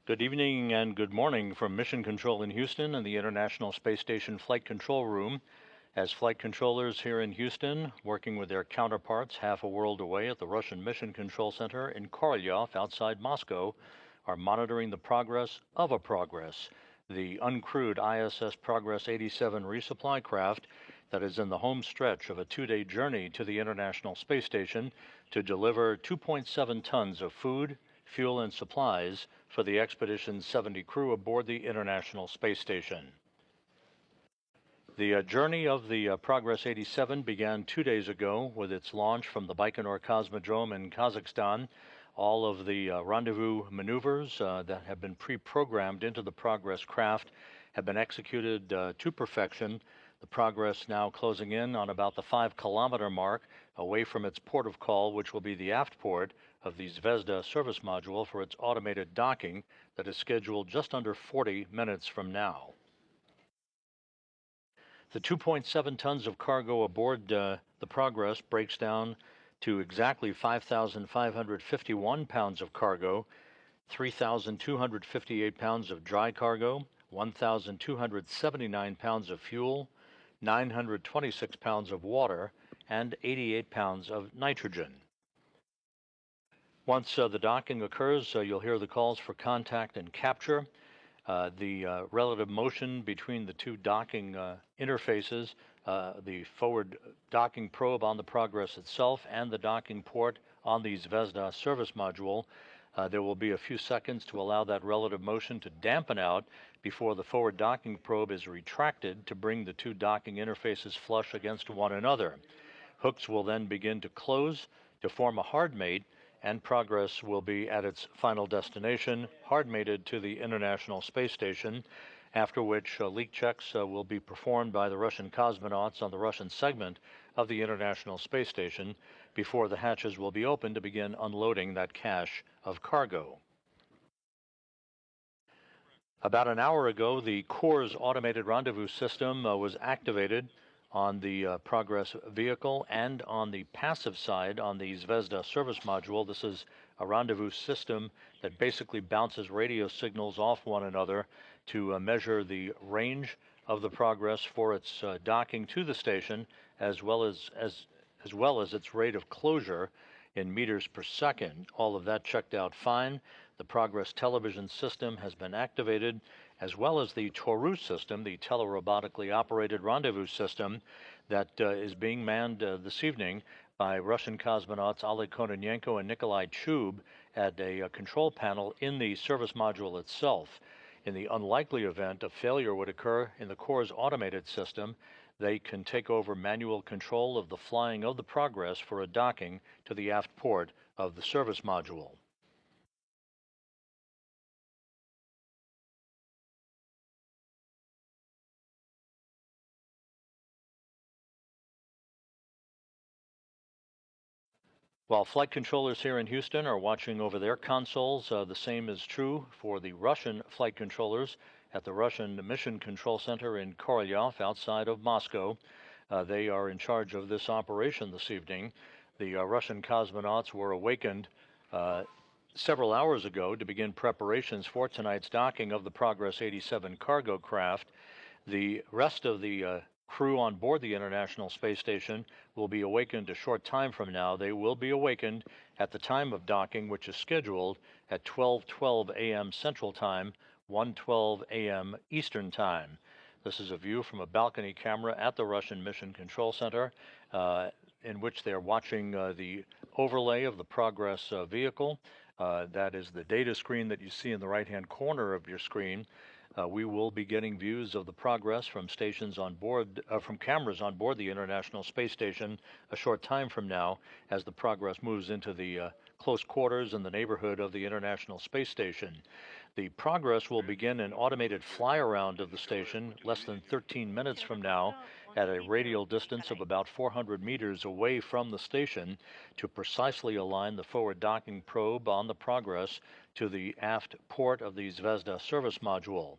Good evening and good morning from Mission Control in Houston and the International Space Station Flight Control Room. As flight controllers here in Houston, working with their counterparts half a world away at the Russian Mission Control Center in Korolyov outside Moscow, are monitoring the progress of the uncrewed ISS Progress 87 resupply craft that is in the home stretch of a 2-day journey to the International Space Station to deliver 2.7 tons of food, fuel, and supplies for the expedition's 70 crew aboard the International Space Station. The journey of the Progress 87 began 2 days ago with its launch from the Baikonur Cosmodrome in Kazakhstan. All of the rendezvous maneuvers that have been pre-programmed into the Progress craft have been executed to perfection. The Progress now closing in on about the 5-kilometer mark away from its port of call, which will be the aft port of the Zvezda service module for its automated docking that is scheduled just under 40 minutes from now. The 2.7 tons of cargo aboard the Progress breaks down to exactly 5,551 pounds of cargo, 3,258 pounds of dry cargo, 1,279 pounds of fuel, 926 pounds of water, and 88 pounds of nitrogen. Once the docking occurs, you'll hear the calls for contact and capture. The relative motion between the two docking interfaces, the forward docking probe on the Progress itself and the docking port on the Zvezda service module, there will be a few seconds to allow that relative motion to dampen out before the forward docking probe is retracted to bring the two docking interfaces flush against one another. Hooks will then begin to close to form a hard mate, and Progress will be at its final destination, hard-mated to the International Space Station, after which leak checks will be performed by the Russian cosmonauts on the Russian segment of the International Space Station before the hatches will be opened to begin unloading that cache of cargo. About an hour ago, the Core's automated rendezvous system was activated on the Progress vehicle and on the passive side on the Zvezda service module. This is a rendezvous system that basically bounces radio signals off one another to measure the range of the Progress for its docking to the station, as well as its rate of closure in meters per second. All of that checked out fine. The Progress television system has been activated, as well as the Toru system, the telerobotically operated rendezvous system that is being manned this evening by Russian cosmonauts Oleg Kononenko and Nikolai Chub at a control panel in the service module itself. In the unlikely event a failure would occur in the Core's automated system, they can take over manual control of the flying of the Progress for a docking to the aft port of the service module. While flight controllers here in Houston are watching over their consoles, the same is true for the Russian flight controllers at the Russian Mission Control Center in Korolyov outside of Moscow. They are in charge of this operation this evening. The Russian cosmonauts were awakened several hours ago to begin preparations for tonight's docking of the Progress 87 cargo craft. The rest of the crew on board the International Space Station will be awakened a short time from now. They will be awakened at the time of docking, which is scheduled at 12:12 a.m. Central Time, 1:12 a.m. Eastern Time. This is a view from a balcony camera at the Russian Mission Control Center, in which they're watching the overlay of the Progress vehicle. That is the data screen that you see in the right-hand corner of your screen. We will be getting views of the Progress from stations on board, from cameras on board the International Space Station a short time from now, as the Progress moves into the close quarters in the neighborhood of the International Space Station. The Progress will begin an automated fly-around of the station less than 13 minutes from now at a radial distance of about 400 meters away from the station to precisely align the forward docking probe on the Progress to the aft port of the Zvezda service module.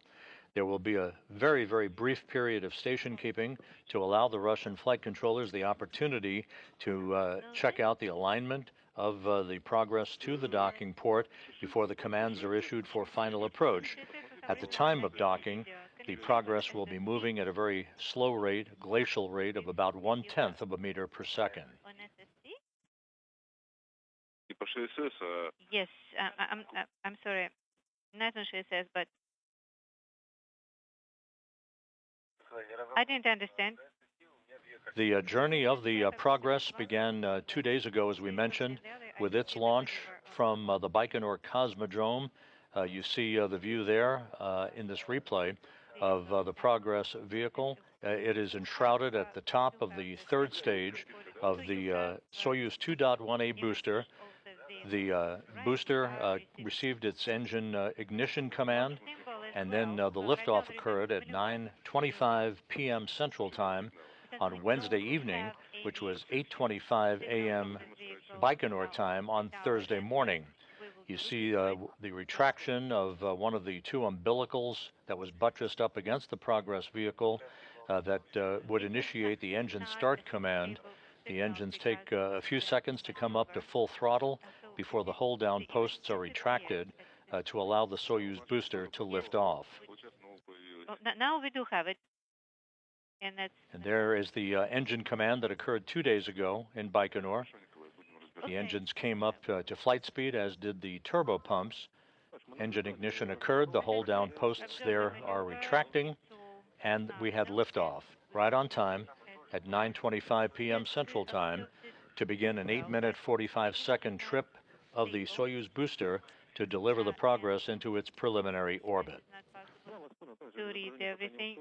There will be a very, very brief period of station keeping to allow the Russian flight controllers the opportunity to check out the alignment of the Progress to the docking port before the commands are issued for final approach. At the time of docking, the Progress will be moving at a very slow rate, glacial rate of about 1/10 of a meter per second. Yes, I'm sorry, not on CSS, but I didn't understand. The journey of the Progress began 2 days ago, as we mentioned, with its launch from the Baikonur Cosmodrome. You see the view there in this replay of the Progress vehicle. It is enshrouded at the top of the third stage of the Soyuz 2.1A booster. The booster received its engine ignition command, and then the liftoff occurred at 9:25 p.m. Central Time on Wednesday evening, which was 8:25 a.m. Baikonur time on Thursday morning. You see the retraction of one of the two umbilicals that was buttressed up against the Progress vehicle that would initiate the engine start command. The engines take a few seconds to come up to full throttle before the hold-down posts are retracted to allow the Soyuz booster to lift off. Oh, now we do have it. And there is the engine command that occurred 2 days ago in Baikonur. The engines came up to flight speed, as did the turbo pumps. Engine ignition occurred, the hold-down posts there are retracting, and we had liftoff right on time at 9:25 p.m. Central Time to begin an 8-minute 45-second trip of the Soyuz booster to deliver the Progress into its preliminary orbit. To read everything.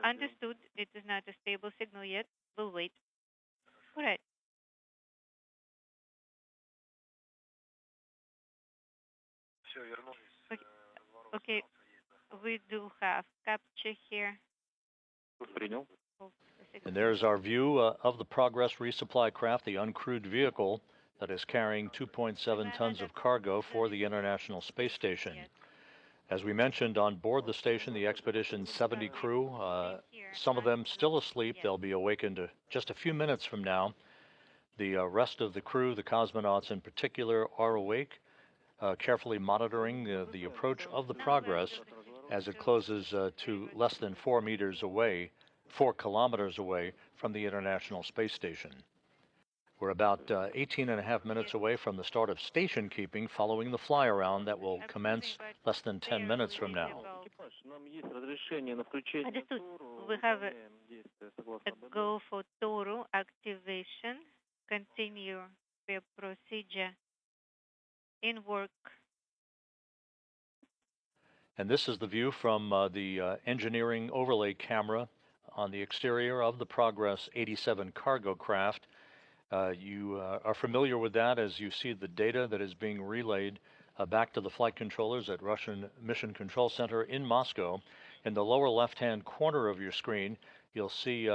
Understood. It is not a stable signal yet. We'll wait. All right. Okay. We do have capture here. And there's our view of the Progress resupply craft, the uncrewed vehicle that is carrying 2.7 tons of cargo for the International Space Station. As we mentioned, on board the station, the Expedition 70 crew, some of them still asleep. They'll be awakened just a few minutes from now. The rest of the crew, the cosmonauts in particular, are awake, carefully monitoring the approach of the Progress as it closes to less than 4 kilometers away from the International Space Station. We're about 18.5 minutes away from the start of station keeping following the fly around that will commence less than 10 minutes from now. Understood. We have a go for Toru activation. Continue the procedure in work. And this is the view from the engineering overlay camera on the exterior of the Progress 87 cargo craft. You are familiar with that as you see the data that is being relayed back to the flight controllers at Russian Mission Control Center in Moscow. In the lower left-hand corner of your screen, you'll see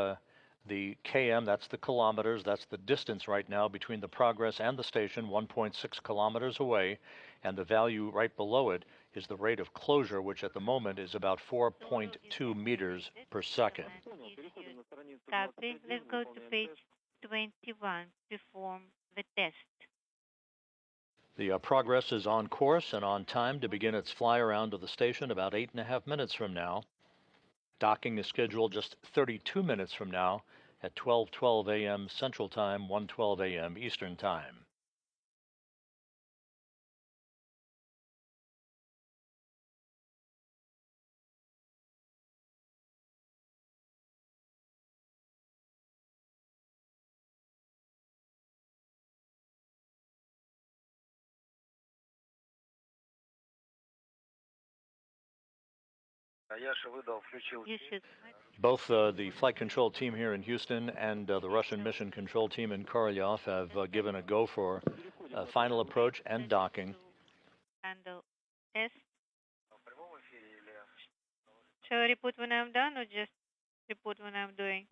the KM, that's the kilometers, that's the distance right now between the Progress and the station, 1.6 kilometers away, and the value right below it is the rate of closure, which at the moment is about 4.2 meters per second. Copy. Let's go to page 21 to perform the test. The Progress is on course and on time to begin its fly around to the station about 8.5 minutes from now. Docking is scheduled just 32 minutes from now at 12:12 a.m. Central Time, 1:12 a.m. Eastern Time. Both the flight control team here in Houston and the Russian mission control team in Korolyov have given a go for final approach and docking. Handle test. Shall I report when I'm done or just report when I'm doing?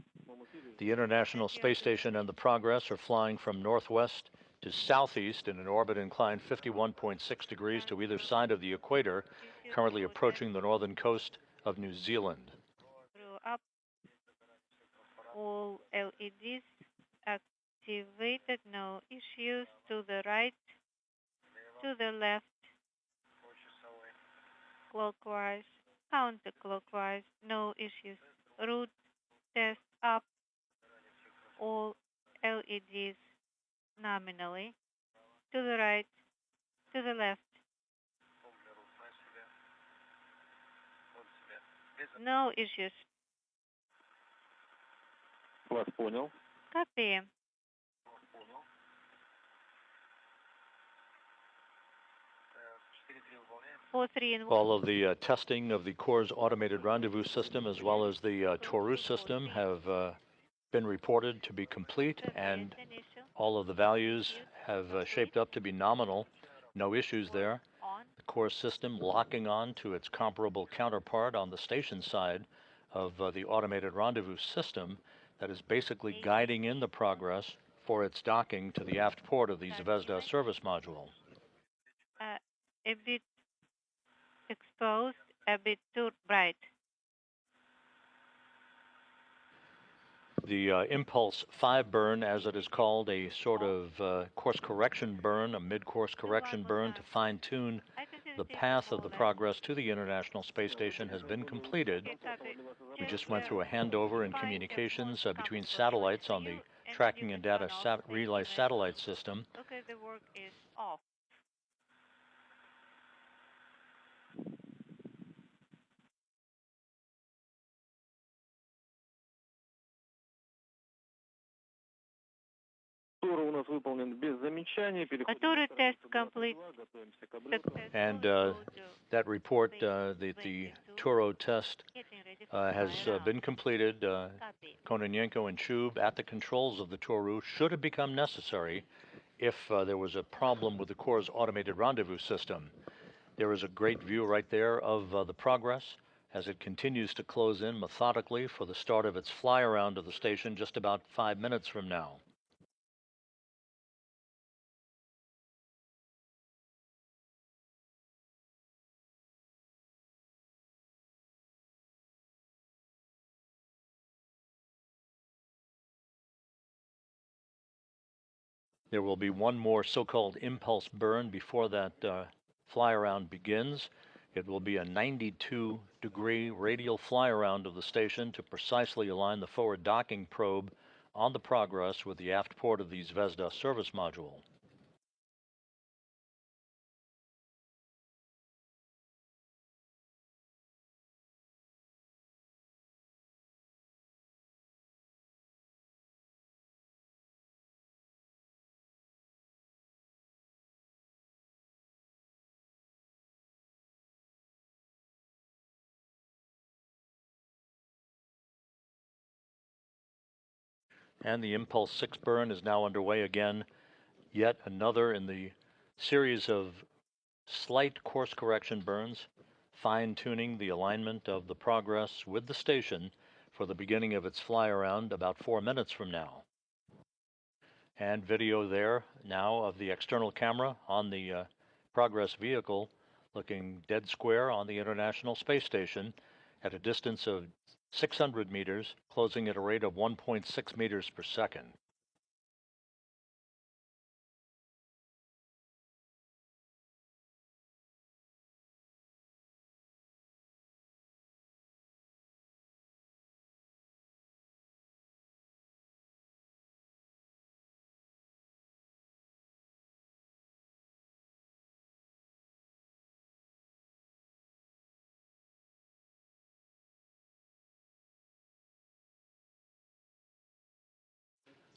The International Space Station and the Progress are flying from northwest to southeast in an orbit inclined 51.6 degrees to either side of the equator, currently approaching the northern coast of New Zealand. Up. All LEDs activated, no issues. To the right, to the left, clockwise, counterclockwise, no issues. Route test up, all LEDs nominally. To the right, to the left. No issues. Вас понял. Copy. 4-3 in All of the testing of the Corps' automated rendezvous system as well as the Taurus system have been reported to be complete, and all of the values have shaped up to be nominal. No issues there. The Corps system locking on to its comparable counterpart on the station side of the automated rendezvous system that is basically guiding in the progress for its docking to the aft port of the Zvezda service module. A bit exposed, a bit too bright. The Impulse 5 burn, as it is called, a sort of course correction burn, a mid-course correction burn to fine-tune the path of the progress to the International Space Station, has been completed. We just went through a handover in communications between satellites on the tracking and data relay satellite system. Okay, the work is off. Тур у нас выполнен без замечаний. Tour test complete. And that report, the Turo test has been completed. Kononenko and Chub at the controls of the Toru should have become necessary if there was a problem with the Corps' automated rendezvous system. There is a great view right there of the progress as it continues to close in methodically for the start of its fly around of the station just about 5 minutes from now. There will be one more so-called impulse burn before that fly-around begins. It will be a 92-degree radial fly-around of the station to precisely align the forward docking probe on the progress with the aft port of the Zvezda service module. And the Impulse 6 burn is now underway again, yet another in the series of slight course correction burns, fine-tuning the alignment of the progress with the station for the beginning of its fly-around about 4 minutes from now. And video there now of the external camera on the Progress vehicle looking dead square on the International Space Station at a distance of 600 meters, closing at a rate of 1.6 meters per second.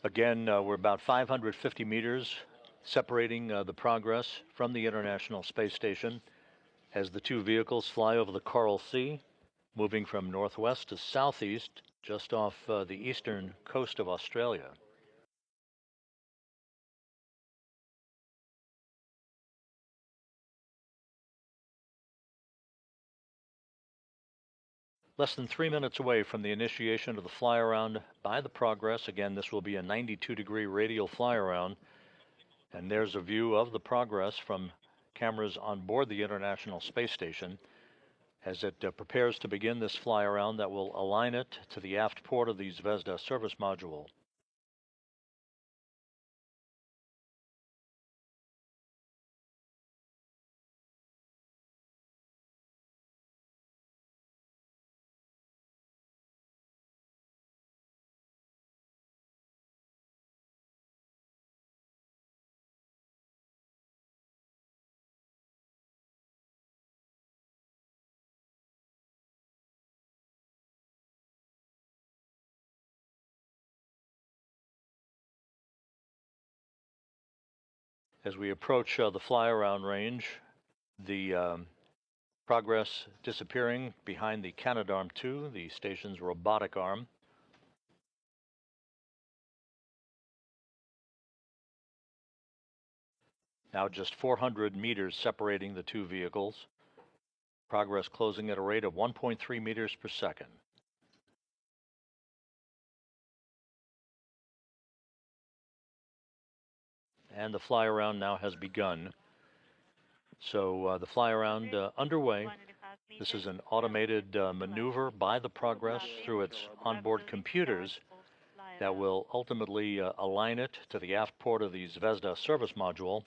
Again, we're about 550 meters separating the Progress from the International Space Station as the two vehicles fly over the Coral Sea, moving from northwest to southeast just off the eastern coast of Australia. Less than 3 minutes away from the initiation of the fly-around by the Progress. Again, this will be a 92-degree radial fly-around. And there's a view of the Progress from cameras on board the International Space Station as it prepares to begin this fly-around that will align it to the aft port of the Zvezda service module. As we approach the fly-around range, the Progress disappearing behind the Canadarm2, the station's robotic arm. Now just 400 meters separating the two vehicles. Progress closing at a rate of 1.3 meters per second. And the fly-around now has begun. So the fly-around underway. This is an automated maneuver by the Progress through its onboard computers that will ultimately align it to the aft port of the Zvezda service module,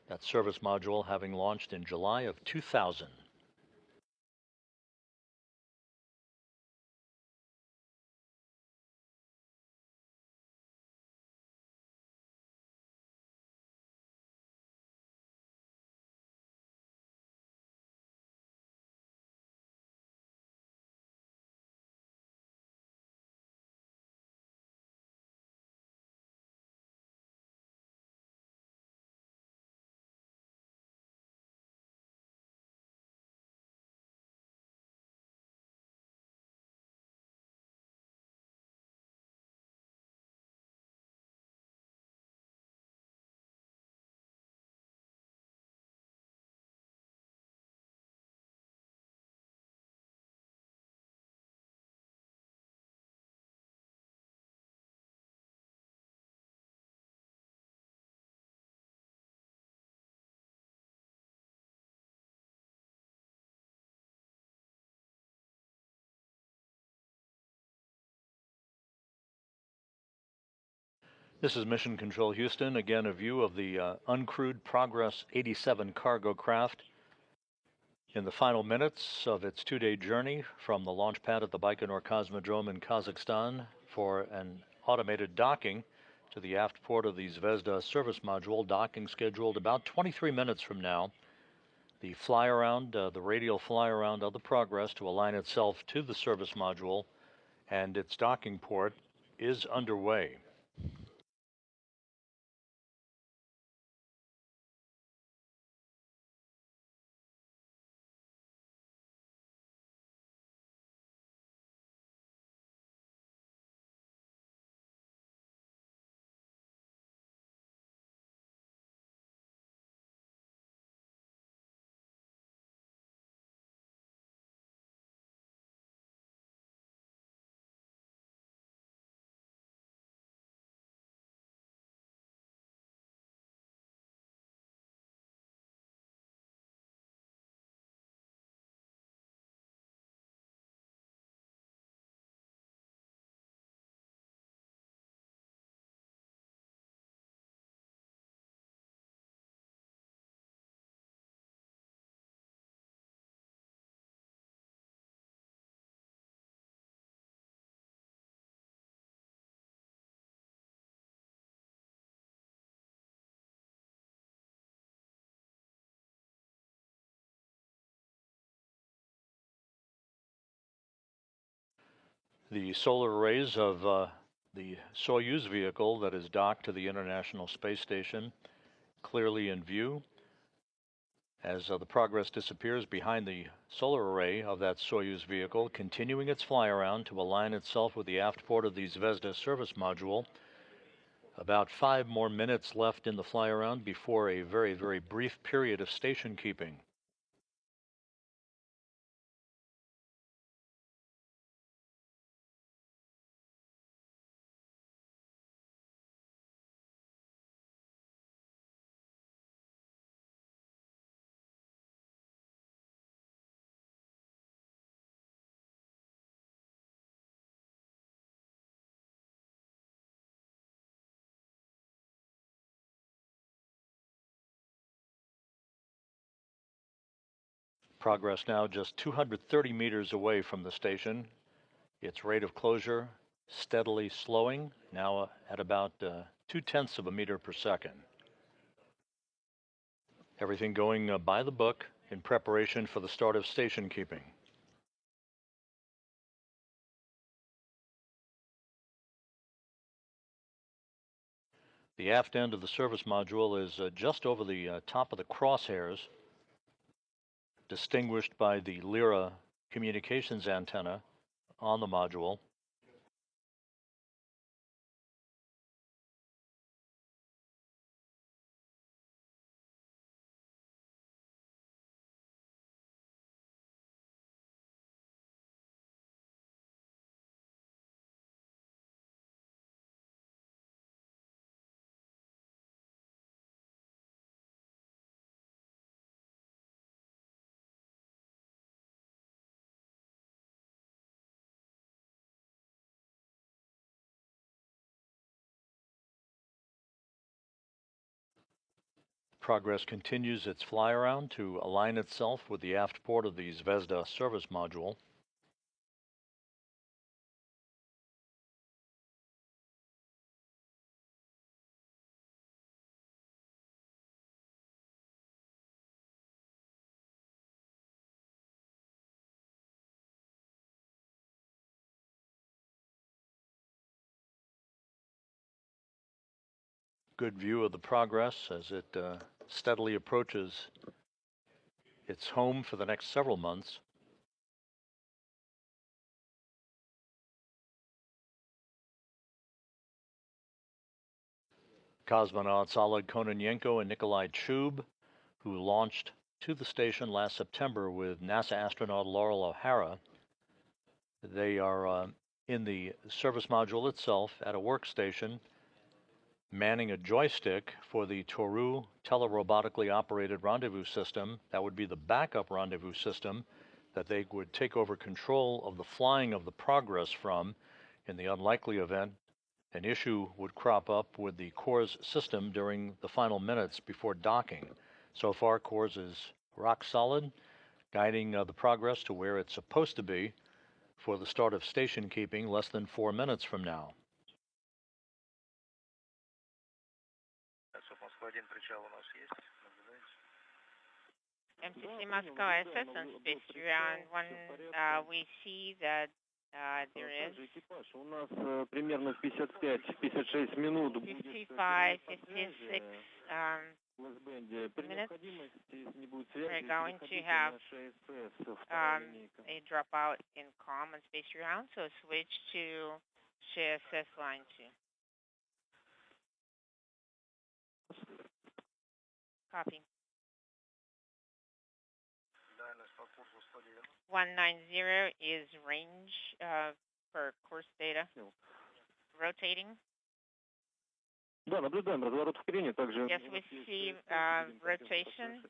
that service module having launched in July of 2000. This is Mission Control Houston. Again, a view of the uncrewed Progress 87 cargo craft in the final minutes of its two-day journey from the launch pad at the Baikonur Cosmodrome in Kazakhstan for an automated docking to the aft port of the Zvezda service module, docking scheduled about 23 minutes from now. The fly-around, the radial fly-around of the Progress to align itself to the service module and its docking port is underway. The solar arrays of the Soyuz vehicle that is docked to the International Space Station clearly in view as the Progress disappears behind the solar array of that Soyuz vehicle, continuing its fly-around to align itself with the aft port of the Zvezda service module. About 5 more minutes left in the fly-around before a very, very brief period of station keeping. Progress now just 230 meters away from the station. Its rate of closure steadily slowing, now at about 0.2 of a meter per second. Everything going by the book in preparation for the start of station keeping. The aft end of the service module is just over the top of the crosshairs, distinguished by the Lyra communications antenna on the module. Progress continues its fly around to align itself with the aft port of the Zvezda service module. Good view of the progress as it steadily approaches its home for the next several months. Cosmonauts Oleg Kononenko and Nikolai Chub, who launched to the station last September with NASA astronaut Laurel O'Hara. They are in the service module itself at a workstation, manning a joystick for the Toru telerobotically operated rendezvous system. That would be the backup rendezvous system that they would take over control of the flying of the Progress from in the unlikely event an issue would crop up with the CORS system during the final minutes before docking. So far, CORS is rock solid, guiding the Progress to where it's supposed to be for the start of station keeping less than 4 minutes from now. MCC Moscow SS on space ground. When we see that there is примерно 55-56 минут 55, 56 minutes. We're going to have a dropout in COM on space ground, so switch to GSS line 2. Copy. 190 is range for course data. Rotating. Да, наблюдаем разворот в крене, также. Yes, we see rotation.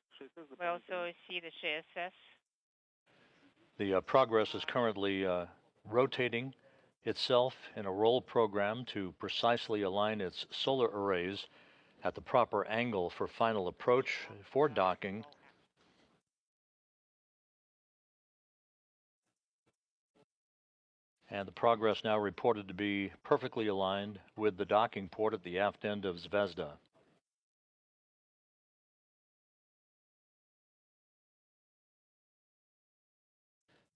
We also see the GSS. The Progress is currently rotating itself in a roll program to precisely align its solar arrays at the proper angle for final approach for docking. And the Progress now reported to be perfectly aligned with the docking port at the aft end of Zvezda.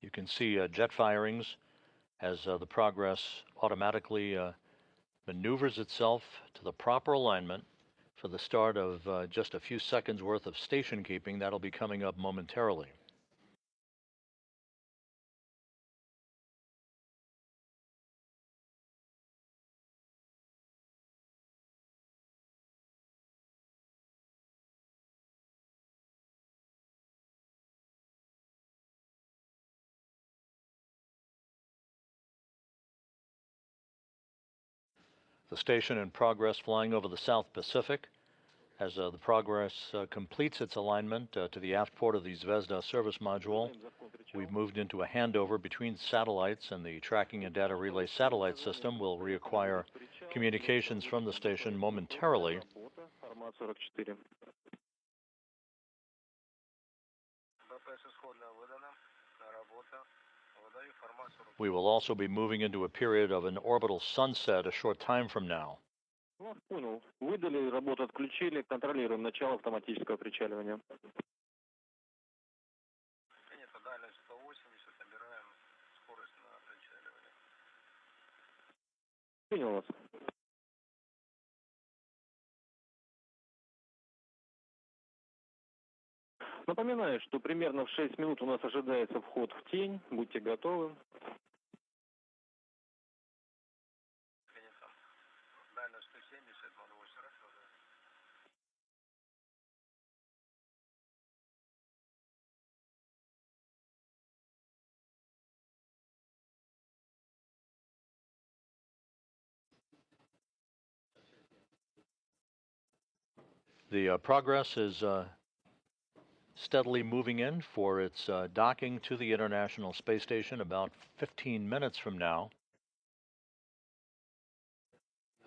You can see jet firings as the Progress automatically maneuvers itself to the proper alignment for the start of just a few seconds worth of station keeping. That'll be coming up momentarily. The station in Progress flying over the South Pacific. As the Progress completes its alignment to the aft port of the Zvezda service module, we've moved into a handover between satellites, and the tracking and data relay satellite system will reacquire communications from the station momentarily. We will also be moving into a period of an orbital sunset a short time from now. Понял. Выдали, работу отключили, контролируем начало автоматического причаливания. Понял вас. Напоминаю, что примерно в 6 минут у нас ожидается вход в тень. Будьте готовы. The progress is steadily moving in for its docking to the International Space Station about 15 minutes from now.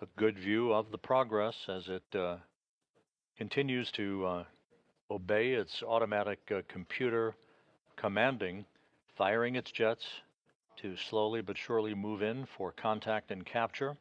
A good view of the progress as it continues to obey its automatic computer commanding, firing its jets to slowly but surely move in for contact and capture.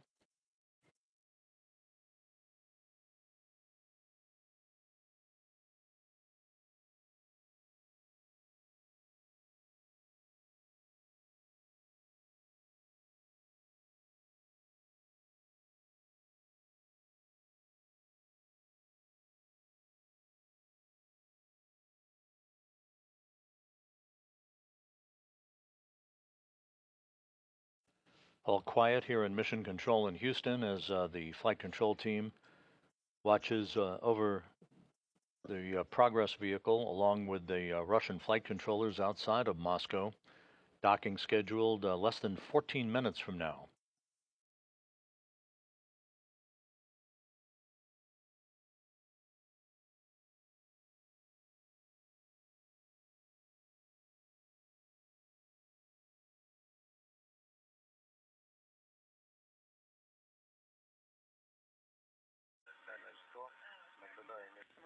All quiet here in Mission Control in Houston as the flight control team watches over the Progress vehicle along with the Russian flight controllers outside of Moscow. Docking scheduled less than 14 minutes from now.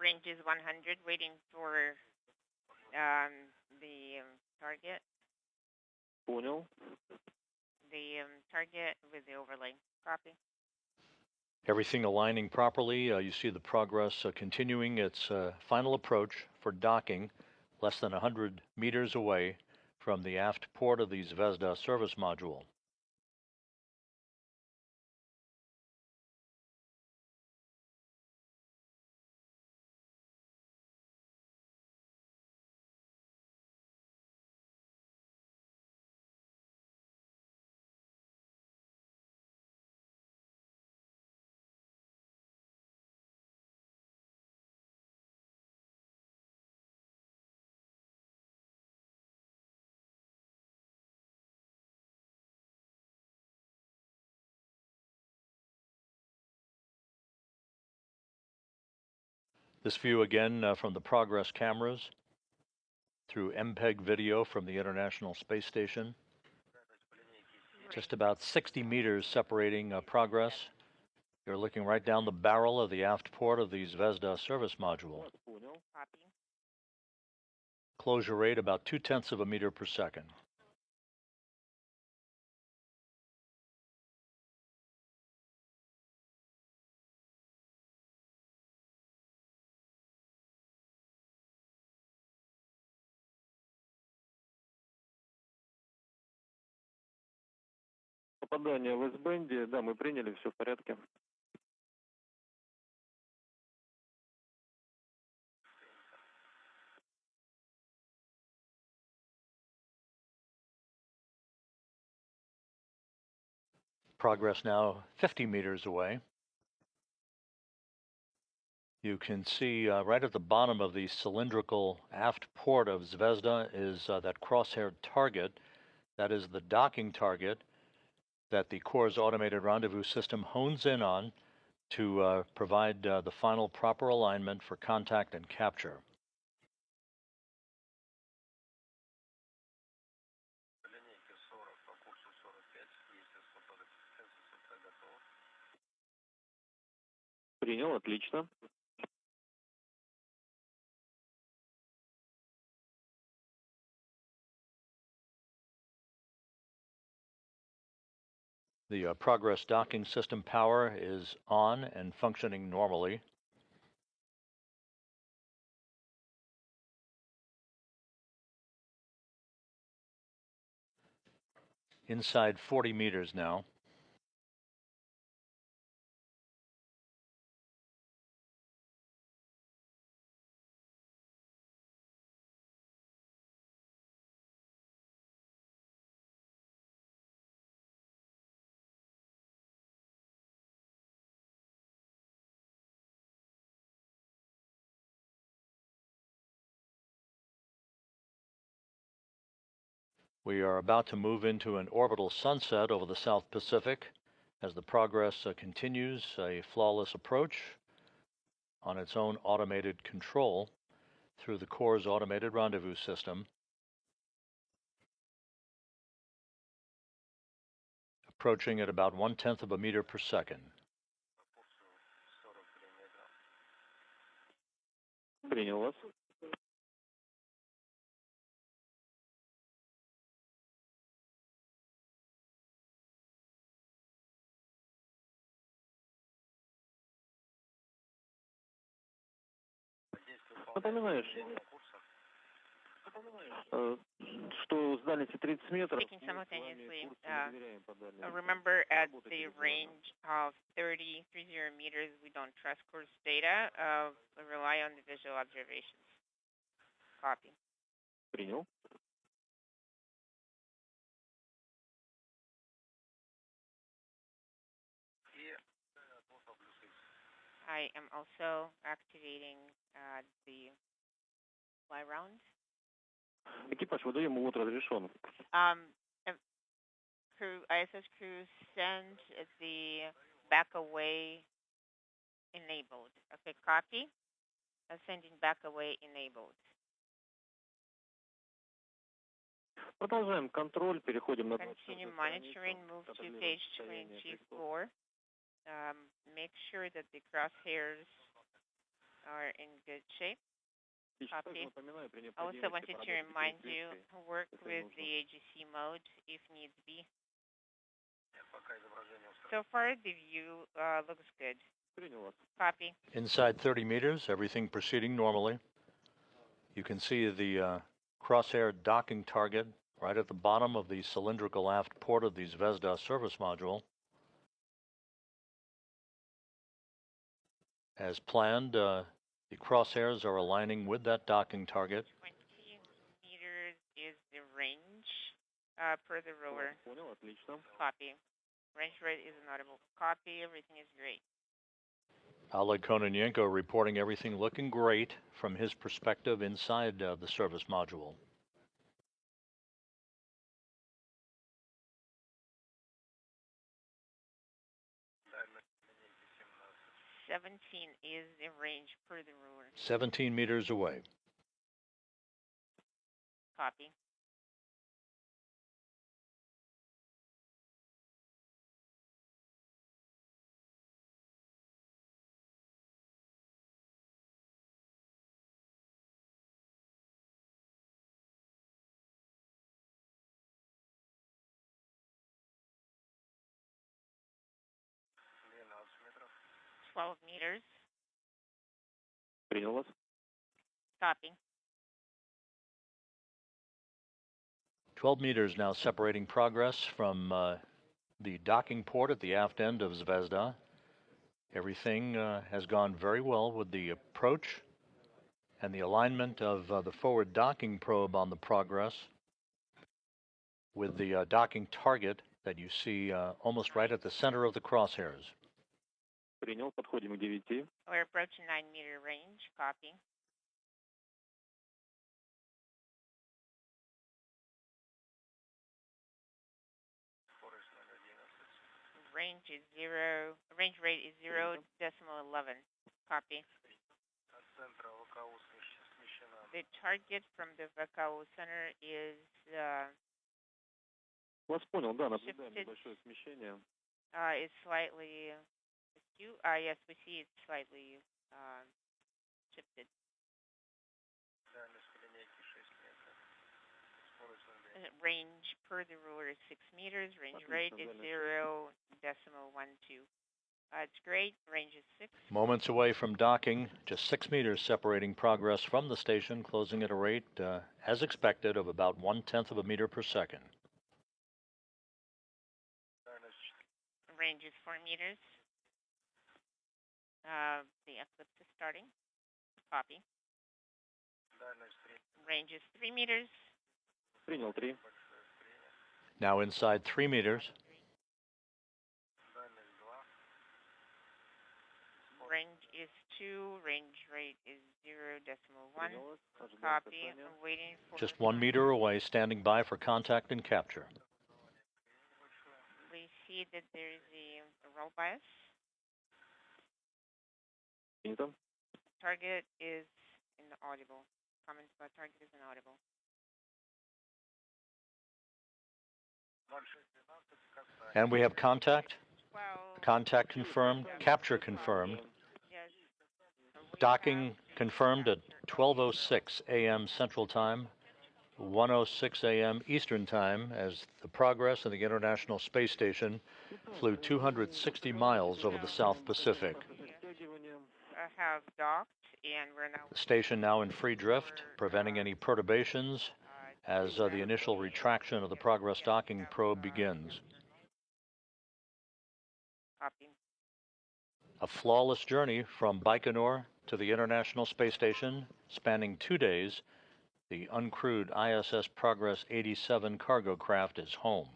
Range is 100, waiting for the target. Понял. The target with the overlay. Copy. Everything aligning properly. You see the Progress continuing its final approach for docking less than 100 meters away from the aft port of the Zvezda service module. This view again from the Progress cameras through MPEG video from the International Space Station. Just about 60 meters separating Progress. You're looking right down the barrel of the aft port of the Zvezda service module. Copy. Closure rate about 0.2 of a meter per second. Попадание в S-бенде. Да, мы приняли, все в порядке. Progress now 50 meters away. You can see right at the bottom of the cylindrical aft port of Zvezda is that crosshair target. That is the docking target that the Corps' automated rendezvous system hones in on to provide the final proper alignment for contact and capture. Принял, отлично. The Progress docking system power is on and functioning normally. Inside 40 meters now. We are about to move into an orbital sunset over the South Pacific as the Progress continues a flawless approach on its own automated control through the Corps' automated rendezvous system, approaching at about 1/10 of a meter per second. Принял вас. Напоминаешь, что с дальности 30 метров Speaking simultaneously, remember at the range of 30 meters, we don't trust course data. We rely on the visual observations. Copy. Принял. I am also activating the fly round. Экипаж, выдаем, увод разрешен. Crew, ISS crew, send the back away enabled. Okay, copy. Sending back away enabled. Продолжаем контроль, переходим на... Continue monitoring, move to page 24. Make sure that the crosshairs are in good shape. Copy. I also wanted to remind you to work with the AGC mode if needs be. So far, the view looks good. Copy. Inside 30 meters, everything proceeding normally. You can see the crosshair docking target right at the bottom of the cylindrical aft port of the Zvezda service module. As planned, the crosshairs are aligning with that docking target. 20 meters is the range per the rover. Copy. Range rate is inaudible. Copy. Everything is great. Oleg Kononenko reporting everything looking great from his perspective inside the service module. Is the range per the rover. 17 meters away. Copy. Meters. Принял вас. Copy. 12 meters now separating Progress from the docking port at the aft end of Zvezda. Everything has gone very well with the approach and the alignment of the forward docking probe on the Progress with the docking target that you see almost right at the center of the crosshairs. Принял, подходим к 9. We're approaching 9-meter range. Copy. Range rate is 0.11. Copy. The target from the VKO center is Вас понял, да, наблюдаем небольшое смещение. Is slightly askew. Yes, we see it's slightly shifted. Range per the ruler is 6 meters. Range rate is 0.12. It's great. Range is 6. Moments away from docking, just 6 meters separating Progress from the station, closing at a rate, as expected, of about 1/10 of a meter per second. Range is 4 meters. The eclipse is starting. Copy. Range is 3 meters. Принял 3. Now inside 3 meters. Range is 2, range rate is 0.1. Copy. I'm waiting for... Just 1 meter away, standing by for contact and capture. We see that there's a roll bias. Target is inaudible. Comments about target is inaudible. And we have contact. Well, Contact confirmed. Capture confirmed. yes. Docking confirmed at 12:06 a.m. Central Time, 1:06 a.m. Eastern Time, as the Progress and the International Space Station flew 260 miles over the South Pacific. Have docked, and we're now... The station now in free drift, preventing any perturbations as the initial retraction of the Progress docking probe begins. Copy. A flawless journey from Baikonur to the International Space Station, spanning 2 days. The uncrewed ISS Progress 87 cargo craft is home.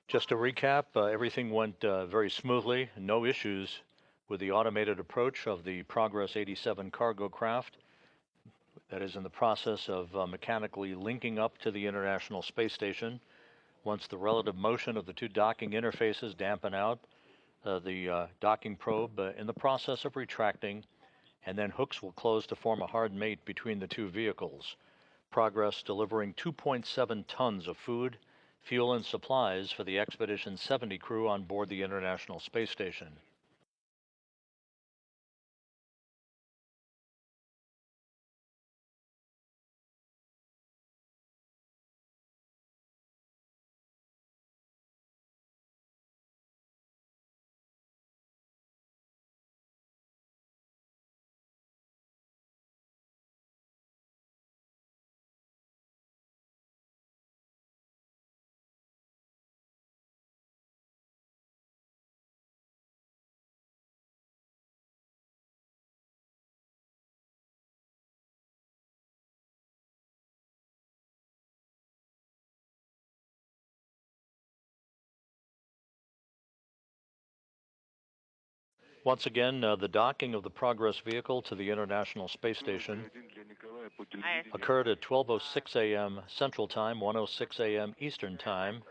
Just to recap, everything went very smoothly, no issues with the automated approach of the Progress 87 cargo craft that is in the process of mechanically linking up to the International Space Station. Once the relative motion of the two docking interfaces dampen out, the docking probe in the process of retracting, and then hooks will close to form a hard mate between the two vehicles. Progress delivering 2.7 tons of food, fuel, and supplies for the Expedition 70 crew on board the International Space Station. Once again, the docking of the Progress vehicle to the International Space Station occurred at 12:06 a.m. Central Time, 1:06 a.m. Eastern Time,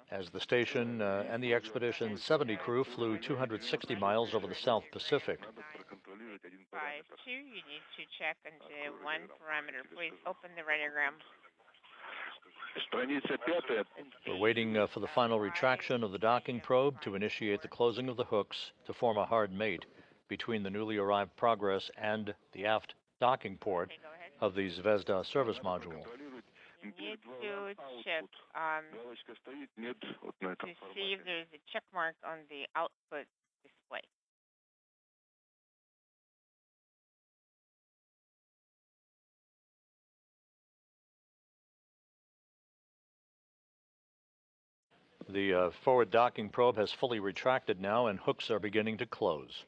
as the station and the Expedition 70 crew flew 260 miles over the South Pacific. 5-2, you need to check into one parameter. Please open the radiogram. We're waiting for the final retraction of the docking probe to initiate the closing of the hooks to form a hard mate between the newly arrived Progress and the aft docking port of the Zvezda service module. You need to check to see if there's a check mark on the output display. The forward docking probe has fully retracted now, and hooks are beginning to close.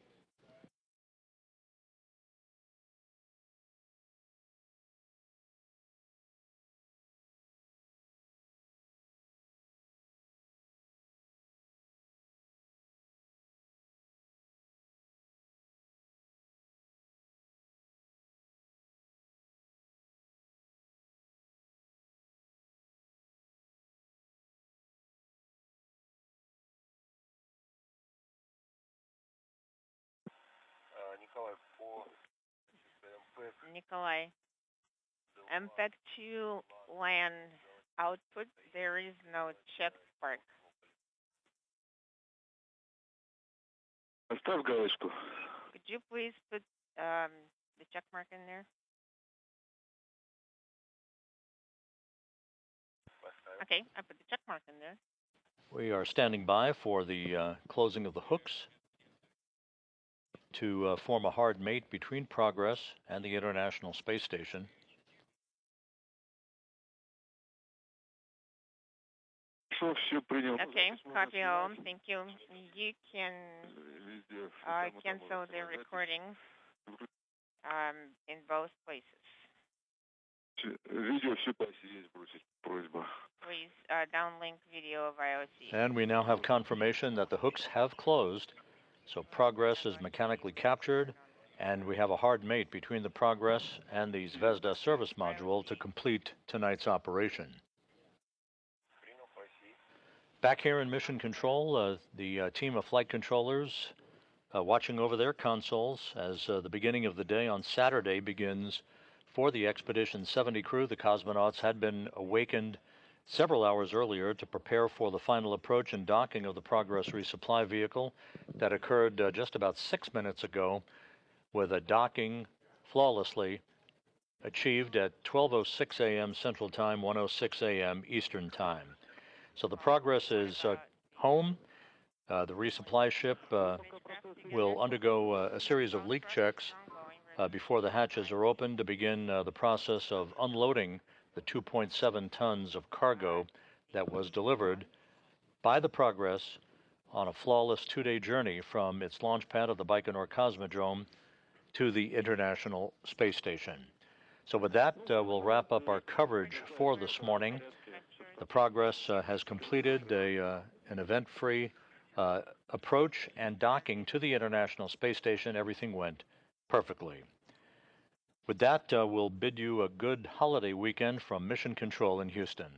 Nikolai, MPEG-2 LAN output, there is no check mark. Could you please put the check mark in there. Okay, I put the check mark in there. We are standing by for the closing of the hooks to form a hard mate between Progress and the International Space Station. Okay, copy all. Thank you. You can cancel the recording in both places. Please downlink video of IOC. And we now have confirmation that the hooks have closed, so Progress is mechanically captured, and we have a hard mate between the Progress and the Zvezda service module to complete tonight's operation. Back here in Mission Control, the team of flight controllers watching over their consoles as the beginning of the day on Saturday begins for the Expedition 70 crew. The cosmonauts had been awakened several hours earlier to prepare for the final approach and docking of the Progress resupply vehicle that occurred just about 6 minutes ago, with a docking flawlessly achieved at 12:06 a.m. Central Time, 1:06 a.m. Eastern Time. So the Progress is home. The resupply ship will undergo a series of leak checks before the hatches are opened to begin the process of unloading the 2.7 tons of cargo that was delivered by the Progress on a flawless 2-day journey from its launch pad of the Baikonur Cosmodrome to the International Space Station. So with that, we'll wrap up our coverage for this morning. The Progress has completed an event-free approach and docking to the International Space Station. Everything went perfectly. With that, we'll bid you a good holiday weekend from Mission Control in Houston.